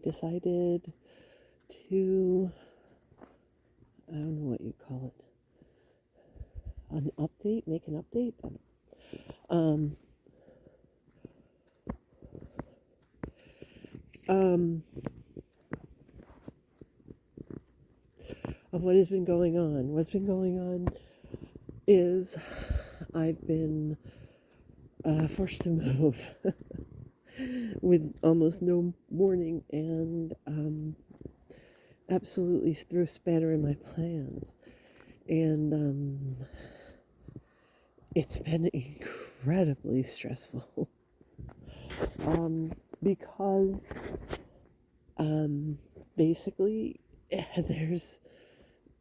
decided to, I don't know what you call it, an update, make an update. Um, um, of what has been going on. What's been going on is I've been forced to move with almost no warning and absolutely threw a spanner in my plans. And it's been incredibly stressful because basically there's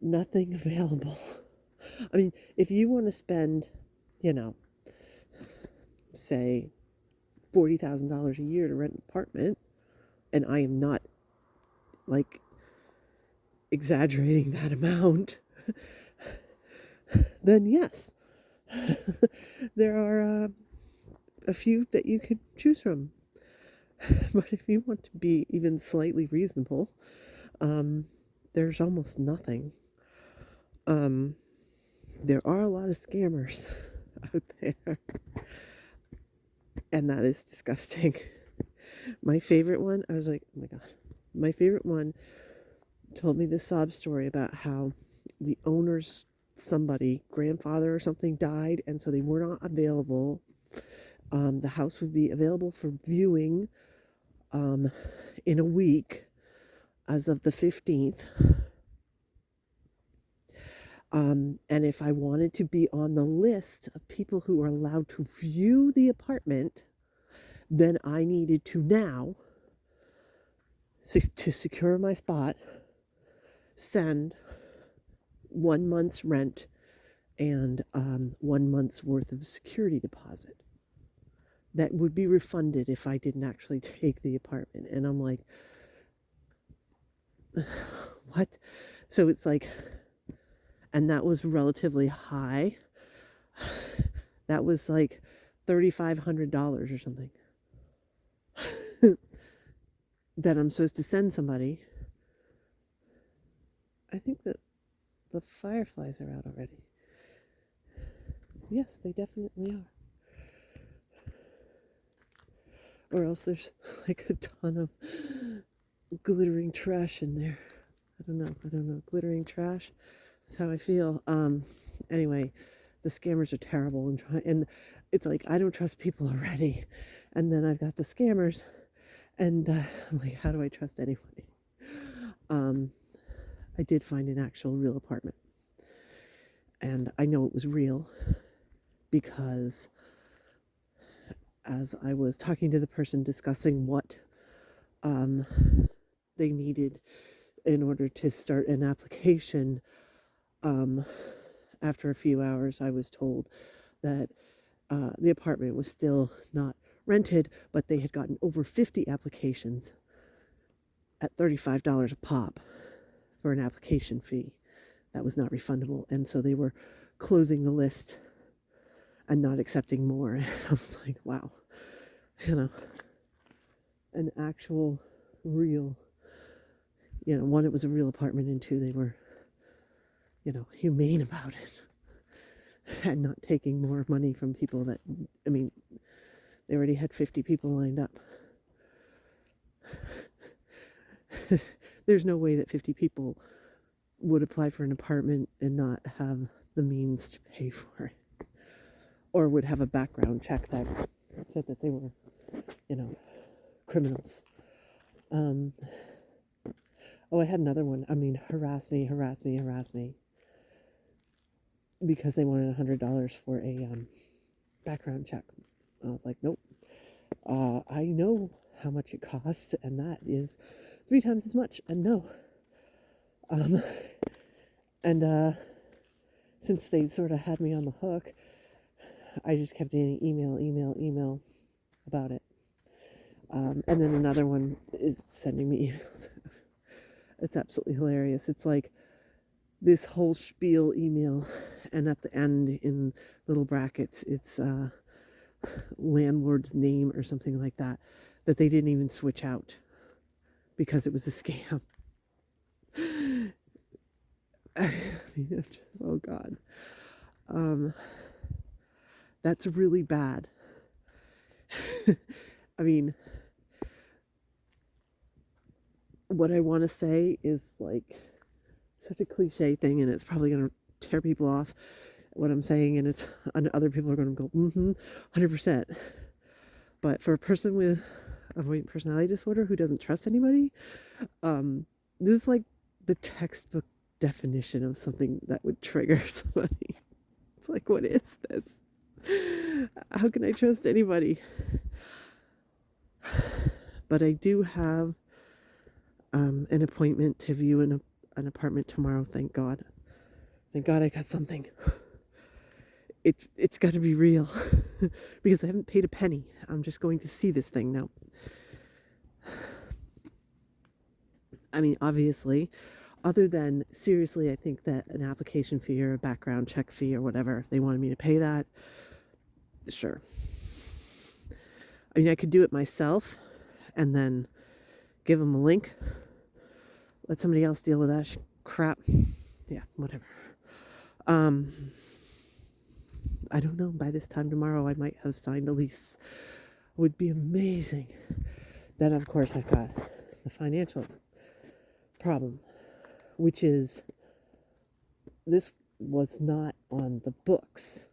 nothing available. I mean, if you want to spend, you know, say $40,000 a year to rent an apartment, and I am not like exaggerating that amount, then yes, there are a few that you could choose from. But if you want to be even slightly reasonable, there's almost nothing. There are a lot of scammers out there, and that is disgusting. My favorite one, I was like, oh my God. My favorite one told me this sob story about how the owner's somebody, grandfather or something, died, and so they were not available. The house would be available for viewing in a week as of the 15th. And if I wanted to be on the list of people who are allowed to view the apartment, then I needed to now, to secure my spot, send 1 month's rent and 1 month's worth of security deposit that would be refunded if I didn't actually take the apartment. And I'm like, what? So it's like, and that was relatively high. That was like $3,500 or something that I'm supposed to send somebody. I think that the fireflies are out already. Yes, they definitely are. Or else there's like a ton of glittering trash in there. I don't know. Glittering trash. That's how I feel. Anyway, the scammers are terrible, and it's like I don't trust people already, and then I've got the scammers, and I'm like, how do I trust anybody? I did find an actual real apartment, and I know it was real because as I was talking to the person discussing what they needed in order to start an application, after a few hours, I was told that the apartment was still not rented, but they had gotten over 50 applications at $35 a pop for an application fee that was not refundable. And so they were closing the list and not accepting more. And I was like, wow, an actual real, one, it was a real apartment, and two, they were, humane about it and not taking more money from people that, I mean, they already had 50 people lined up. There's no way that 50 people would apply for an apartment and not have the means to pay for it, or would have a background check that said that they were, criminals. I had another one. I mean, harass me, because they wanted $100 for a background check. I was like, nope. I know how much it costs, and that is 3 times as much. And no. And since they sort of had me on the hook, I just kept getting email about it. And then another one is sending me emails. It's absolutely hilarious. It's like this whole spiel email, and at the end, in little brackets, it's landlord's name or something like that they didn't even switch out. because it was a scam. I mean, I'm just, oh God. Um, that's really bad. I mean, what I want to say is like such a cliche thing, and it's probably going to tear people off what I'm saying, and other people are going to go, 100%. But for a person with avoidant personality disorder who doesn't trust anybody, this is like the textbook definition of something that would trigger somebody. It's like, what is this? How can I trust anybody? But I do have an appointment to view an apartment tomorrow. Thank God. Thank God I got something. It's got to be real because I haven't paid a penny. I'm just going to see this thing now. I mean, obviously, other than seriously, I think that an application fee or a background check fee or whatever, if they wanted me to pay that, sure. I mean, I could do it myself and then give them a link, let somebody else deal with that crap. Yeah, whatever. I don't know. By this time tomorrow, I might have signed a lease. Would be amazing. Then, of course, I've got the financial problem, which is this was not on the books.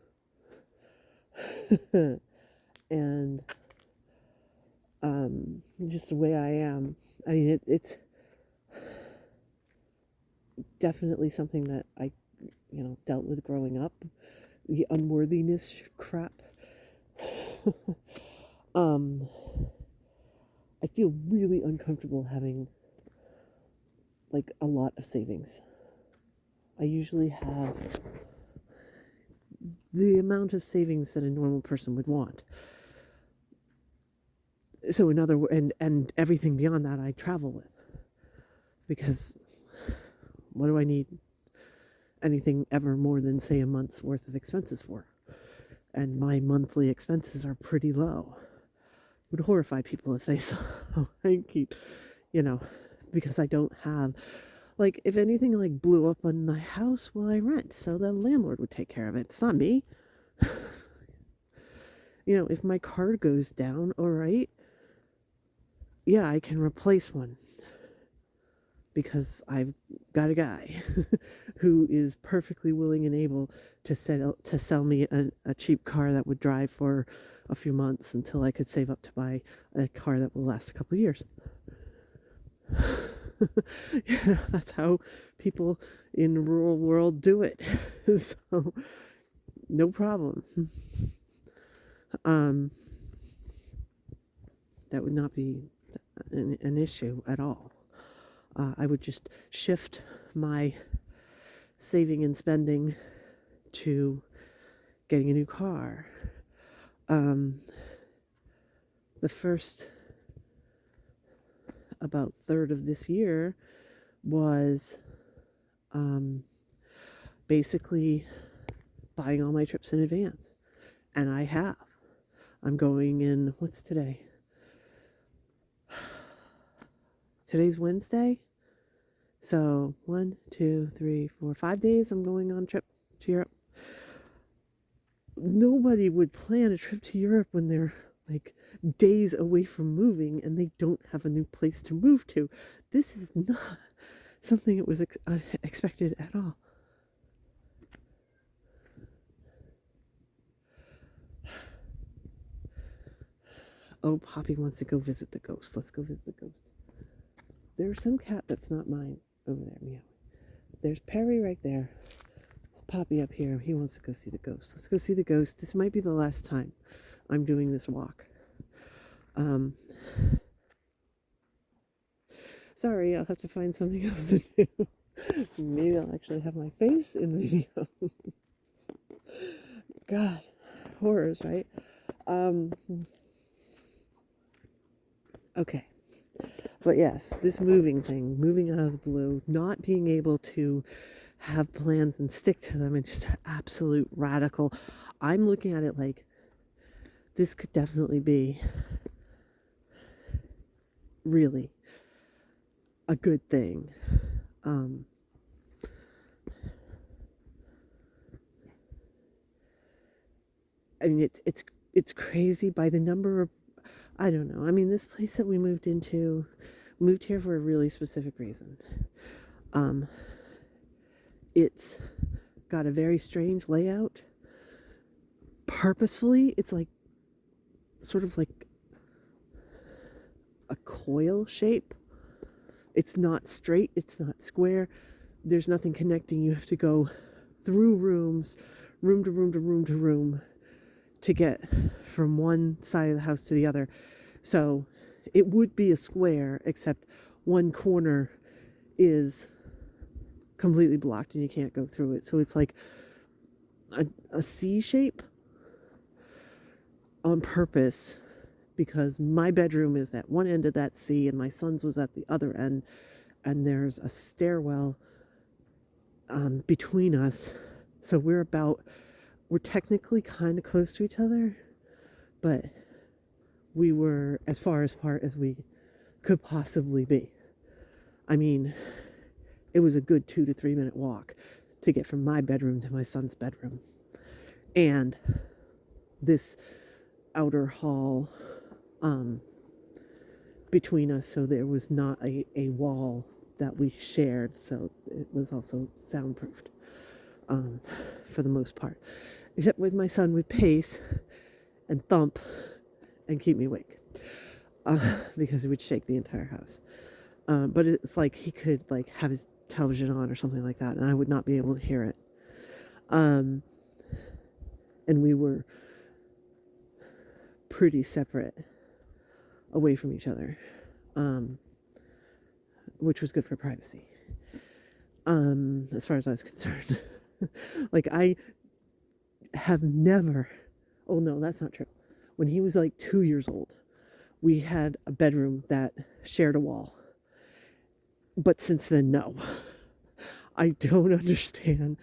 And just the way I am. I mean, it's definitely something that I, dealt with growing up. The unworthiness crap. I feel really uncomfortable having like a lot of savings. I usually have the amount of savings that a normal person would want. So in other words, and everything beyond that I travel with, because what do I need anything ever more than say a month's worth of expenses for? And my monthly expenses are pretty low. It would horrify people if they saw I keep, because I don't have, like, if anything like blew up on my house, well, I rent, so the landlord would take care of it. It's not me. If my car goes down, all right, yeah, I can replace one because I've got a guy who is perfectly willing and able to sell me a cheap car that would drive for a few months until I could save up to buy a car that will last a couple of years. That's how people in the rural world do it. So no problem. That would not be an issue at all. I would just shift my saving and spending to getting a new car. The first about third of this year was basically buying all my trips in advance. And I have. I'm going in, what's today? Today's Wednesday. So 1, 2, 3, 4, 5 days I'm going on a trip to Europe. Nobody would plan a trip to Europe when they're like days away from moving and they don't have a new place to move to. This is not something that was expected at all. Oh, Poppy wants to go visit the ghost. Let's go visit the ghost. There's some cat that's not mine over there, meow. There's Perry right there. There's Poppy up here. He wants to go see the ghost. Let's go see the ghost. This might be the last time I'm doing this walk. Sorry, I'll have to find something else to do. Maybe I'll actually have my face in the video. God, horrors, right? Okay. But yes, this moving thing, moving out of the blue, not being able to have plans and stick to them, and just absolute radical. I'm looking at it like this could definitely be really a good thing. Um, I mean, it's crazy by the number of, I don't know. I mean, this place that we moved here for a really specific reason. Um, it's got a very strange layout. Purposefully, it's like sort of like a coil shape. It's not straight, it's not square. There's nothing connecting. You have to go through rooms, room to room to room to room to get from one side of the house to the other. So it would be a square, except one corner is completely blocked and you can't go through it. So it's like a C shape on purpose, because my bedroom is at one end of that C and my son's was at the other end, and there's a stairwell between us. So we're technically kind of close to each other, but we were as far apart as we could possibly be. I mean, it was a good 2 to 3 minute walk to get from my bedroom to my son's bedroom. And this outer hall between us, so there was not a wall that we shared, so it was also soundproofed for the most part. Except with my son would pace and thump and keep me awake because it would shake the entire house. But it's like he could like have his television on or something like that, and I would not be able to hear it. And we were pretty separate, away from each other, which was good for privacy, as far as I was concerned. Like, I have never, oh no, that's not true. When he was like 2 years old, we had a bedroom that shared a wall. But since then, no. I don't understand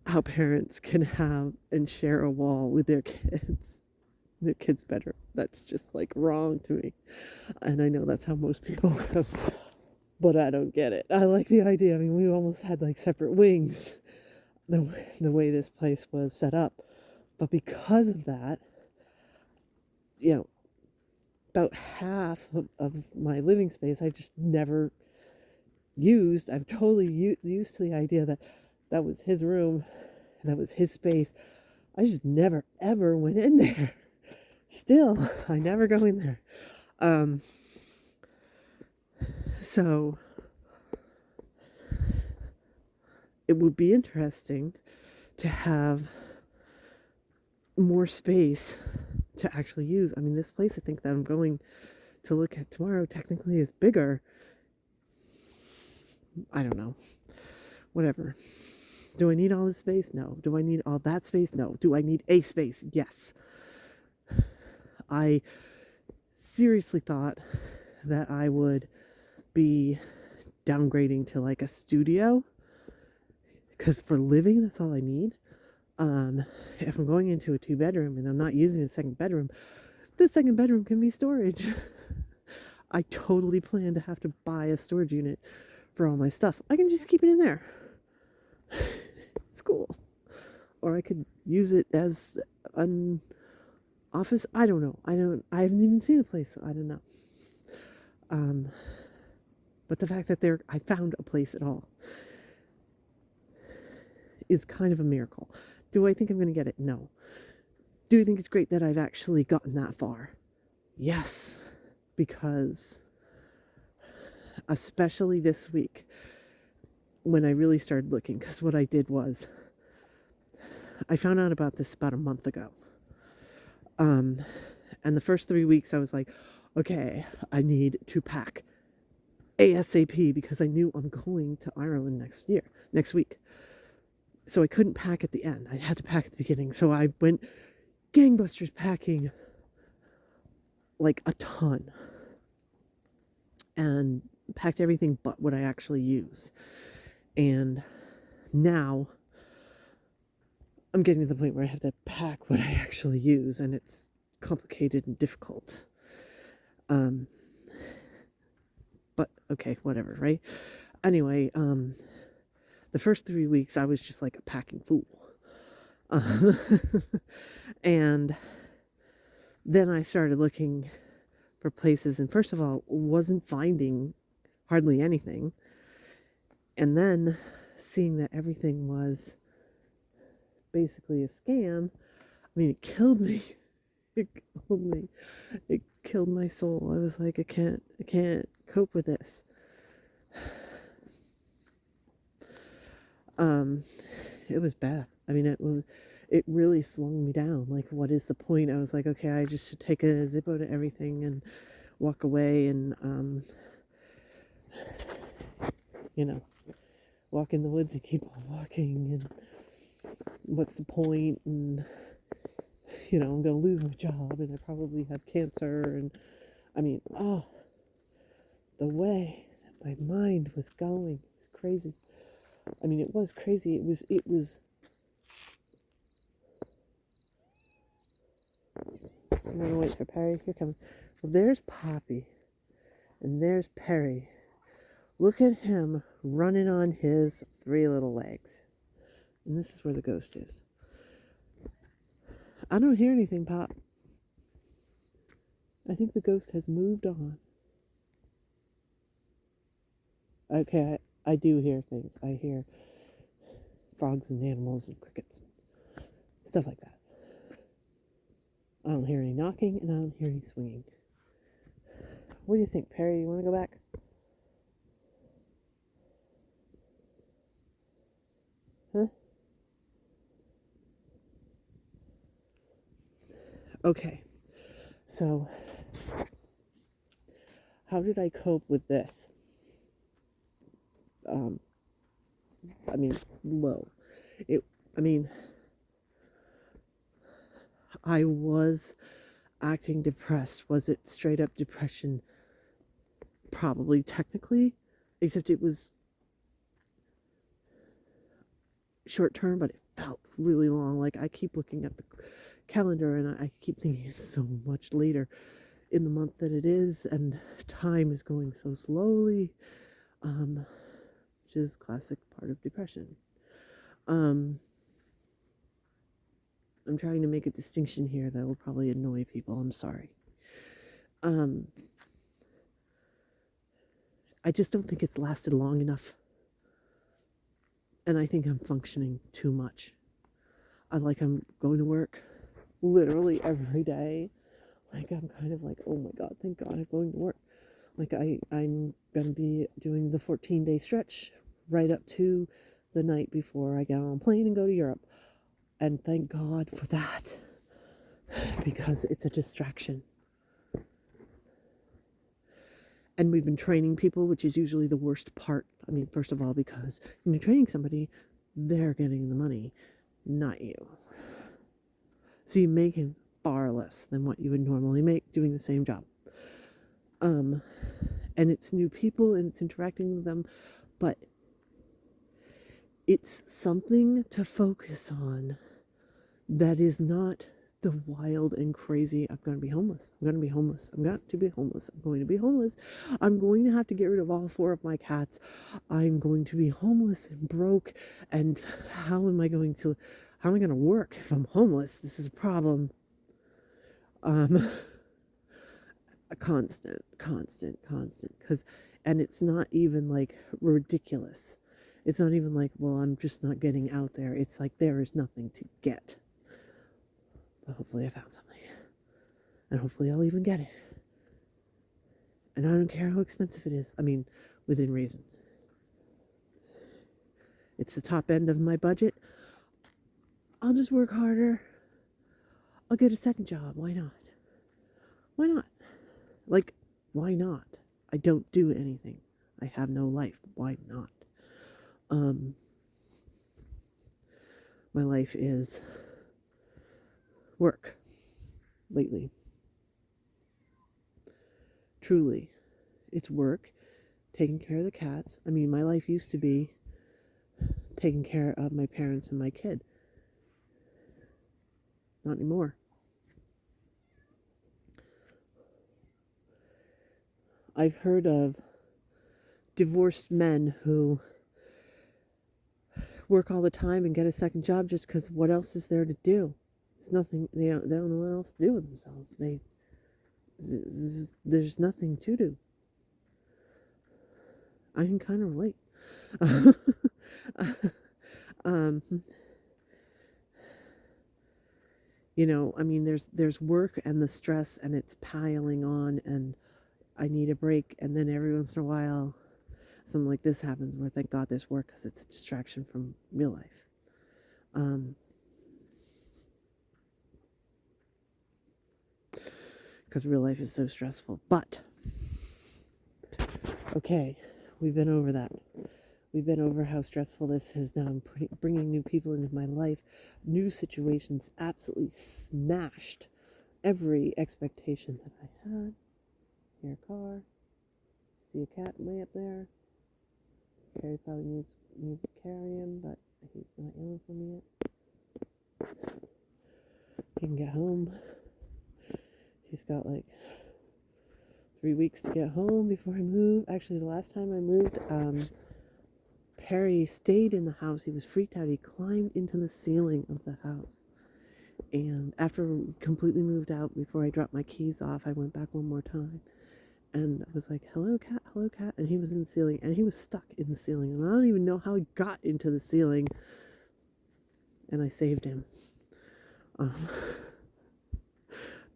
how parents can have and share a wall with their kids' bedroom. That's just like wrong to me. And I know that's how most people live, but I don't get it. I like the idea. I mean, we almost had like separate wings, the way this place was set up. But because of that, you know, about half of my living space I just never used. I'm totally used to the idea that that was his room, that was his space. I just never ever went in there. Still, I never go in there. So it would be interesting to have more space to actually use. I mean, this place I think that I'm going to look at tomorrow technically is bigger. I don't know. Whatever. Do I need all this space? No. Do I need all that space? No. Do I need a space? Yes. I seriously thought that I would be downgrading to like a studio, because for living, that's all I need. If I'm going into a 2-bedroom and I'm not using the second bedroom, the second bedroom can be storage. I totally plan to have to buy a storage unit for all my stuff. I can just keep it in there. It's cool. Or I could use it as an office. I don't know. I haven't even seen the place, so I don't know. But the fact that I found a place at all is kind of a miracle. Do I think I'm going to get it? No. Do you think it's great that I've actually gotten that far? Yes. Because especially this week, when I really started looking, because what I did was I found out about this about a month ago. And the first 3 weeks I was like, okay, I need to pack ASAP, because I knew I'm going to Ireland next week. So I couldn't pack at the end. I had to pack at the beginning. So I went gangbusters packing, like a ton, and packed everything but what I actually use. And now I'm getting to the point where I have to pack what I actually use, and it's complicated and difficult. But okay, whatever, right? Anyway, the first 3 weeks I was just like a packing fool. Um, and then I started looking for places, and first of all, wasn't finding hardly anything. And then seeing that everything was basically a scam, I mean, it killed me. It killed me. It killed my soul. I was like, I can't cope with this. It was bad. I mean, it really slung me down. Like, what is the point? I was like, okay, I just should take a Zippo to everything and walk away and, you know, walk in the woods and keep on walking. And what's the point? And, I'm going to lose my job and I probably have cancer. And I mean, oh, the way that my mind was going was crazy. I mean, it was crazy. It was. I'm gonna wait for Perry. Here comes. Well, there's Poppy, and there's Perry. Look at him running on his 3 little legs. And this is where the ghost is. I don't hear anything, Pop. I think the ghost has moved on. Okay, I do hear things. I hear frogs and animals and crickets, stuff like that. I don't hear any knocking and I don't hear any swinging. What do you think, Perry? You want to go back? Huh? Okay. So, how did I cope with this? I mean, low. I was acting depressed. Was it straight up depression? Probably, technically, except it was short term, but it felt really long. Like, I keep looking at the calendar and I keep thinking it's so much later in the month that it is, and time is going so slowly, which is classic part of depression. I'm trying to make a distinction here that will probably annoy people. I'm sorry. I just don't think it's lasted long enough. And I think I'm functioning too much. I'm going to work literally every day. Like, I'm kind of like, oh my God, thank God I'm going to work. Like, I'm going to be doing the 14-day stretch right up to the night before I get on a plane and go to Europe. And thank God for that, because it's a distraction. And we've been training people, which is usually the worst part. I mean, first of all, because when you're training somebody, they're getting the money, not you. So you make him far less than what you would normally make doing the same job. And it's new people and it's interacting with them, but it's something to focus on that is not the wild and crazy, I'm going to be homeless. I'm going to be homeless. I'm going to be homeless. I'm going to be homeless. I'm going to have to get rid of all 4 of my cats. I'm going to be homeless and broke. And how am I going to work if I'm homeless? This is a problem. Constant. And it's not even like ridiculous. It's not even like, well, I'm just not getting out there. It's like there is nothing to get. But hopefully I found something. And hopefully I'll even get it. And I don't care how expensive it is. I mean, within reason. It's the top end of my budget. I'll just work harder. I'll get a second job. Why not? Why not? Like, why not? I don't do anything. I have no life. Why not? My life is work lately. Truly. It's work, taking care of the cats. I mean, my life used to be taking care of my parents and my kid. Not anymore. I've heard of divorced men who work all the time and get a second job just because what else is there to do? There's nothing. They don't know what else to do with themselves. There's nothing to do. I can kind of relate. um, I mean, there's work and the stress, and it's piling on, and I need a break. And then every once in a while, something like this happens where thank God there's work because it's a distraction from real life. Because real life is so stressful. But, okay, we've been over that. We've been over how stressful this is now. I'm bringing new people into my life. New situations absolutely smashed every expectation that I had. Hear a car. See a cat way up there. Carrie probably needs me to carry him, but he's not yelling for me yet. He can get home. He's got like 3 weeks to get home before I move. Actually, the last time I moved, Perry stayed in the house. He was freaked out. He climbed into the ceiling of the house. And after we completely moved out, before I dropped my keys off, I went back one more time. And I was like, hello, cat, hello, cat. And he was in the ceiling, and he was stuck in the ceiling. And I don't even know how he got into the ceiling. And I saved him.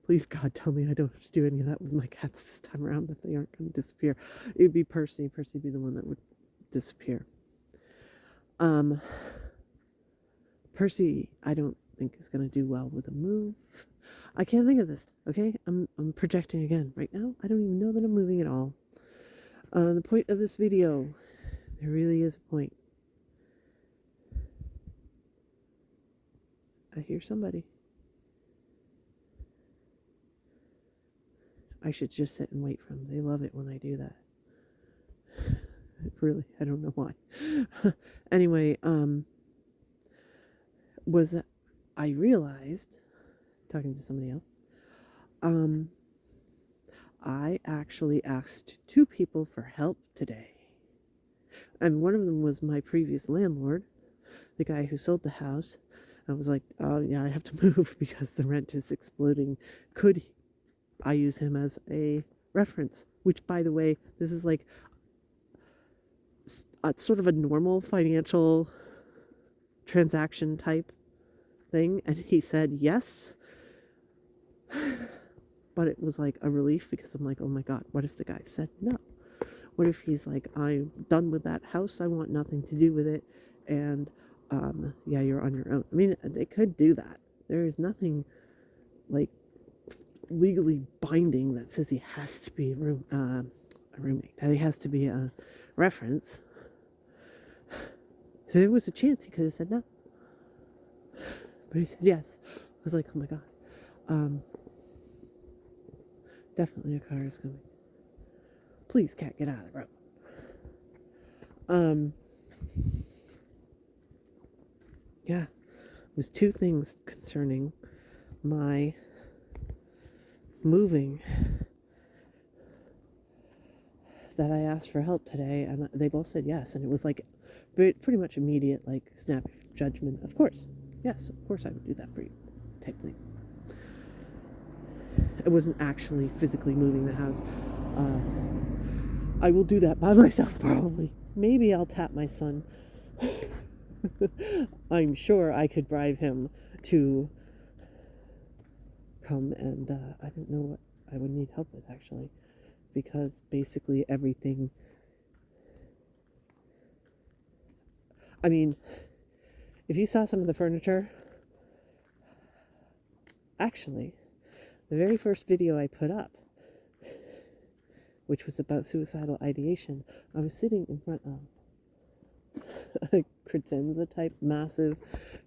Please, God, tell me I don't have to do any of that with my cats this time around, that they aren't going to disappear. It would be Percy. Percy would be the one that would disappear. Percy, I don't think is going to do well with a move. I can't think of this, okay? I'm projecting again. Right now, I don't even know that I'm moving at all. The point of this video, there really is a point. I hear somebody. I should just sit and wait for them. They love it when I do that. Really, I don't know why. Anyway, I realized, talking to somebody else, I actually asked 2 people for help today. And one of them was my previous landlord, the guy who sold the house. I was like, oh yeah, I have to move because the rent is exploding. Could I use him as a reference? Which, by the way, this is like sort of a normal financial transaction type thing. And he said yes. But it was like a relief because I'm like, oh my God, what if the guy said no? What if he's like, I'm done with that house. I want nothing to do with it. And yeah, you're on your own. I mean, they could do that. There is nothing like legally binding that says he has to be a roommate. He has to be a reference. So there was a chance he could have said no. But he said yes. I was like, oh my God. Definitely a car is coming. Please, cat, get out of the road. Yeah. It was 2 things concerning my moving that I asked for help today, and they both said yes. And it was like pretty much immediate, like snap judgment. Of course. Yes, of course I would do that for you type thing. It wasn't actually physically moving the house. I will do that by myself probably. Maybe I'll tap my son. I'm sure I could bribe him to come, and I don't know what I would need help with actually, because basically everything, I mean, if you saw some of the furniture, actually, the very first video I put up, which was about suicidal ideation, I was sitting in front of a credenza type massive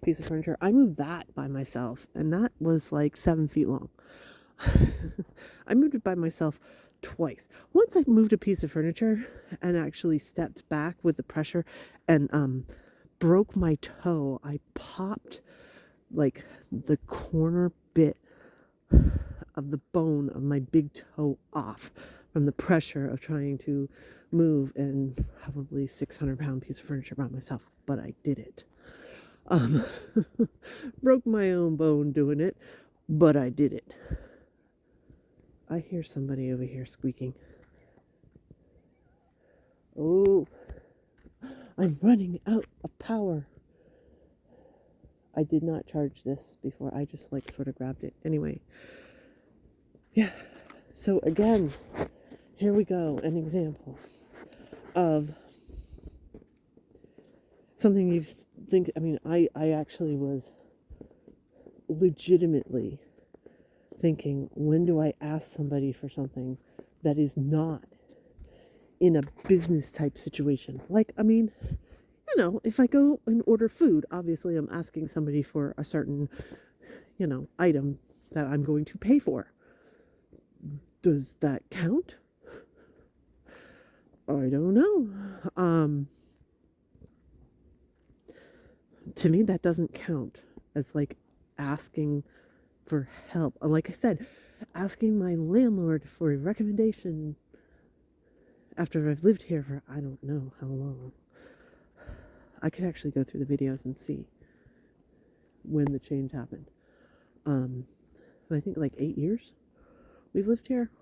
piece of furniture. I moved that by myself, and that was like 7 feet long. I moved it by myself twice. Once I moved a piece of furniture and actually stepped back with the pressure and broke my toe. I popped like the corner bit of the bone of my big toe off from the pressure of trying to move and probably 600-pound piece of furniture by myself, but I did it. Um, broke my own bone doing it, but I did it. I hear somebody over here squeaking. Oh, I'm running out of power. I did not charge this before. I just sort of grabbed it. Anyway, yeah. So again, here we go. An example of something you think. I mean, I actually was legitimately thinking, when do I ask somebody for something that is not in a business type situation? Like, I mean, if I go and order food, obviously I'm asking somebody for a certain, item that I'm going to pay for. Does that count? I don't know. To me, that doesn't count as asking for help. Like I said, asking my landlord for a recommendation after I've lived here for I don't know how long. I could actually go through the videos and see when the change happened. I think 8 years we've lived here.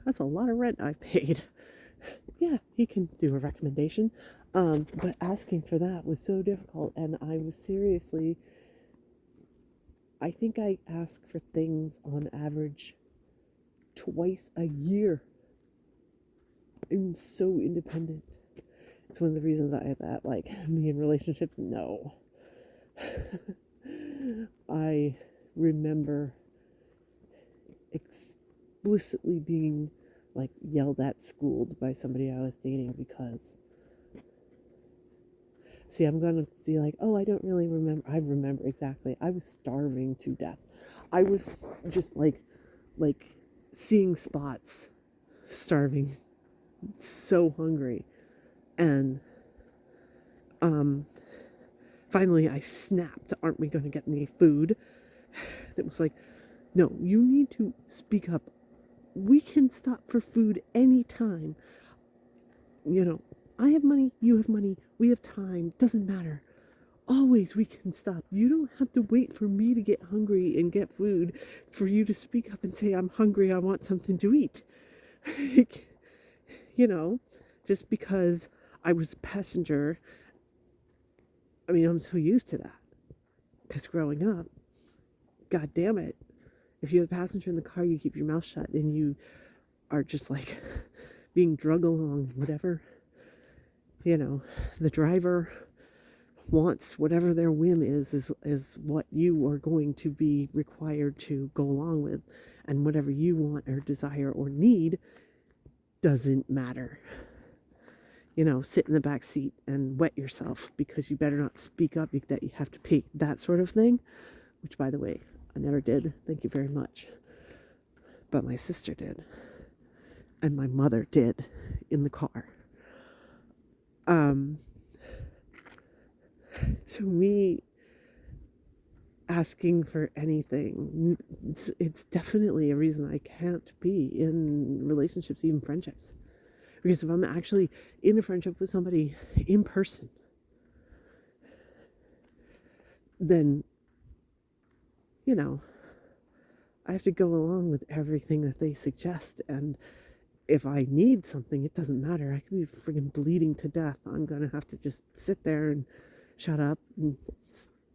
That's a lot of rent I've paid. Yeah, he can do a recommendation. But asking for that was so difficult, and I was seriously, I think I ask for things on average twice a year. I'm so independent. It's one of the reasons I had that, me in relationships, no. I remember explicitly being yelled at, schooled by somebody I was dating because, see, I'm gonna be oh, I don't really remember. I remember exactly. I was starving to death. I was just seeing spots, starving, so hungry. And finally I snapped, aren't we going to get any food? It was no, you need to speak up. We can stop for food anytime. I have money, you have money, we have time, doesn't matter. Always we can stop. You don't have to wait for me to get hungry and get food for you to speak up and say, I'm hungry, I want something to eat. Just because I was a passenger, I mean, I'm so used to that. Because growing up, God damn it, if you're a passenger in the car, you keep your mouth shut and you are just being drug along, whatever. The driver wants whatever their whim is what you are going to be required to go along with. And whatever you want or desire or need doesn't matter. Sit in the back seat and wet yourself because you better not speak up that you have to pee, that sort of thing. Which, by the way, I never did. Thank you very much. But my sister did. And my mother did in the car. So me asking for anything, it's definitely a reason I can't be in relationships, even friendships. Because if I'm actually in a friendship with somebody in person, then, I have to go along with everything that they suggest. And if I need something, it doesn't matter. I could be friggin' bleeding to death. I'm going to have to just sit there and shut up and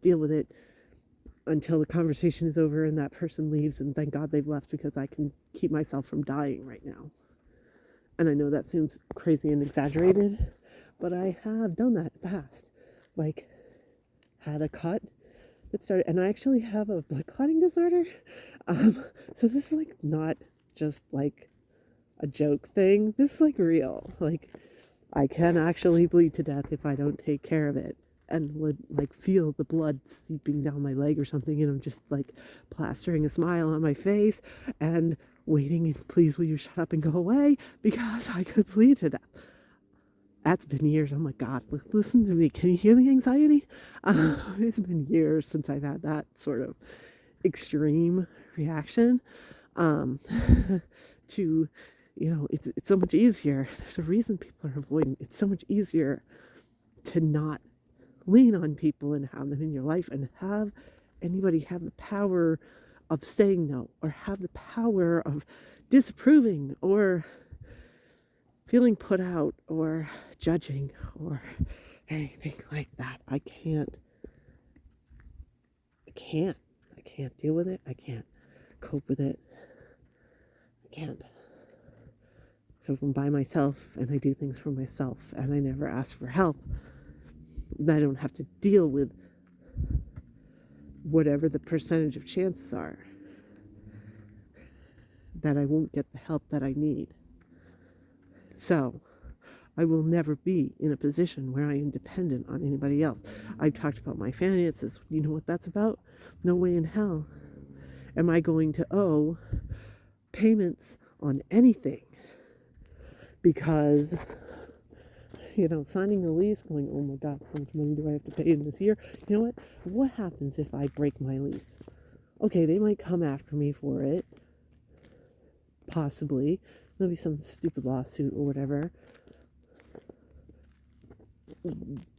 deal with it until the conversation is over and that person leaves. And thank God they've left, because I can keep myself from dying right now. And I know that seems crazy and exaggerated, but I have done that in the past. Had a cut that started, and I actually have a blood clotting disorder. So this is not just a joke thing. This is real. I can actually bleed to death if I don't take care of it, and would feel the blood seeping down my leg or something, and I'm just plastering a smile on my face and waiting, and please will you shut up and go away, because I could bleed to death. That's been years. Oh my God, listen to me. Can you hear the anxiety? It's been years since I've had that sort of extreme reaction. um, to, it's so much easier. There's a reason people are avoiding. It's so much easier to not lean on people and have them in your life and have anybody have the power of saying no or have the power of disapproving or feeling put out or judging or anything like that. I can't deal with it. I can't cope with it. I can't. So if I'm by myself and I do things for myself and I never ask for help, I don't have to deal with whatever the percentage of chances are that I won't get the help that I need. So I will never be in a position where I am dependent on anybody else. I've talked about my finances. You know what that's about? No way in hell am I going to owe payments on anything because, signing the lease, going, oh my God, how much money do I have to pay in this year? You know what? What happens if I break my lease? Okay, they might come after me for it. Possibly. There'll be some stupid lawsuit or whatever.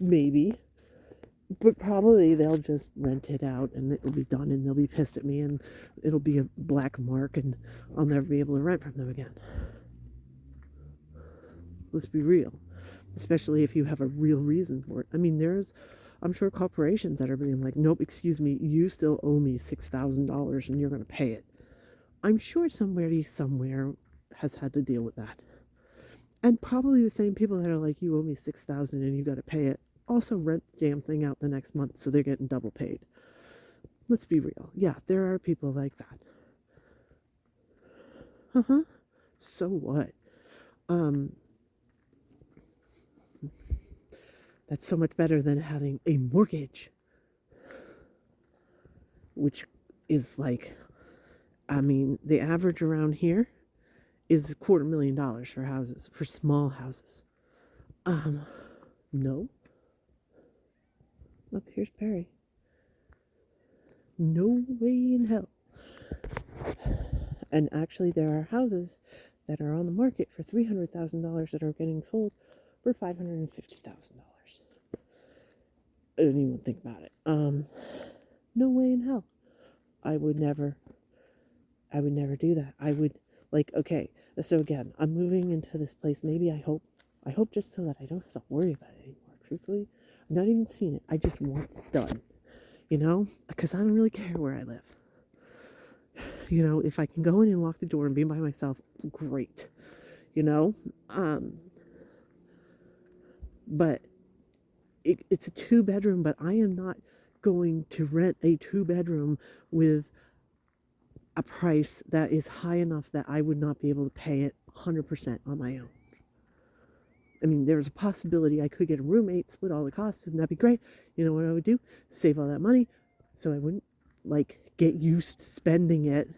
Maybe. But probably they'll just rent it out and it'll be done and they'll be pissed at me and it'll be a black mark and I'll never be able to rent from them again. Let's be real. Especially if you have a real reason for it. I mean, I'm sure corporations that are being like, nope, excuse me, you still owe me $6,000 and you're going to pay it. I'm sure somebody somewhere has had to deal with that. And probably the same people that are like, you owe me $6,000 and you got to pay it, also rent the damn thing out the next month so they're getting double paid. Let's be real. Yeah, there are people like that. So what? That's so much better than having a mortgage, which is like, the average around here is $250,000 for houses, for small houses. No. Look, here's Perry. No way in hell. And actually, there are houses that are on the market for $300,000 that are getting sold for $550,000. I didn't even think about it. No way in hell. I would never do that. I would, okay, so again, I'm moving into this place. Maybe I hope just so that I don't have to worry about it anymore. Truthfully, I'm not even seeing it. I just want this done, because I don't really care where I live. If I can go in and lock the door and be by myself, great, but it's a 2-bedroom, but I am not going to rent a 2-bedroom with a price that is high enough that I would not be able to pay it 100% on my own. I mean, there's a possibility I could get a roommate, split all the costs, and that'd be great. You know what I would do? Save all that money so I wouldn't, get used to spending it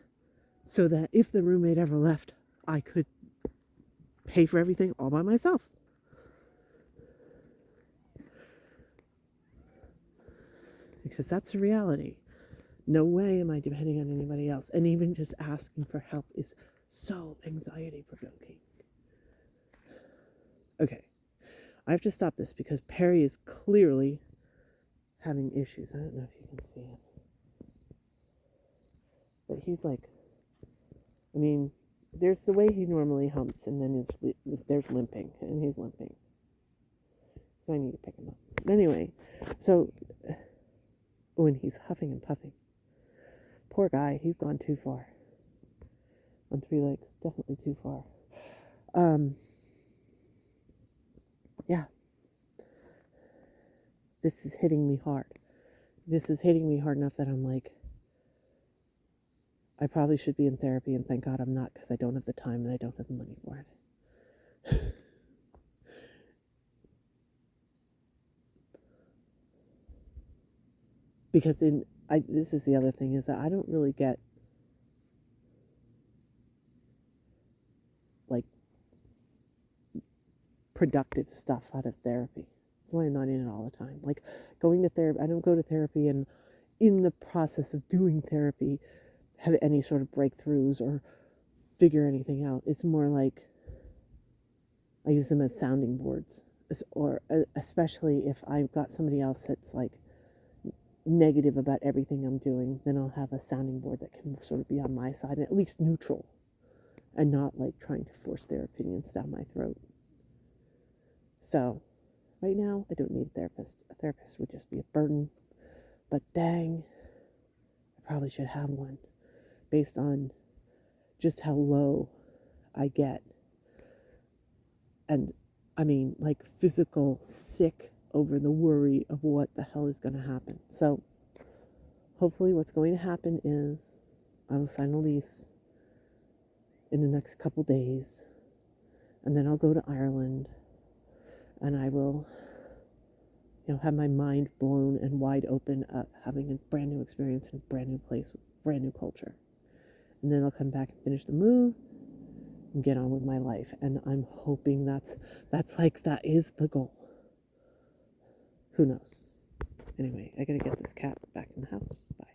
so that if the roommate ever left, I could pay for everything all by myself. Because that's the reality. No way am I depending on anybody else. And even just asking for help is so anxiety provoking. Okay. I have to stop this because Perry is clearly having issues. I don't know if you can see him. But he's there's the way he normally humps, and then there's limping, and he's limping. So I need to pick him up. Anyway, so when he's huffing and puffing, poor guy, he's gone too far. On 3 legs, definitely too far. Yeah. This is hitting me hard. This is hitting me hard enough that I'm like, I probably should be in therapy, and thank God I'm not, because I don't have the time and I don't have the money for it. Because this is the other thing, is that I don't really get productive stuff out of therapy. That's why I'm not in it all the time. Going to therapy, I don't go to therapy, and in the process of doing therapy, have any sort of breakthroughs or figure anything out. It's more like I use them as sounding boards, or especially if I've got somebody else that's like negative about everything I'm doing, then I'll have a sounding board that can sort of be on my side and at least neutral and not like trying to force their opinions down my throat. So, right now, I don't need a therapist. A therapist would just be a burden, but dang, I probably should have one based on just how low I get. And I mean, like physical sick over the worry of what the hell is going to happen. So, hopefully, what's going to happen is I will sign a lease in the next couple days, and then I'll go to Ireland, and I will, have my mind blown and wide open at having a brand new experience in a brand new place with brand new culture. And then I'll come back and finish the move and get on with my life. And I'm hoping that is the goal. Who knows? Anyway, I gotta get this cat back in the house. Bye.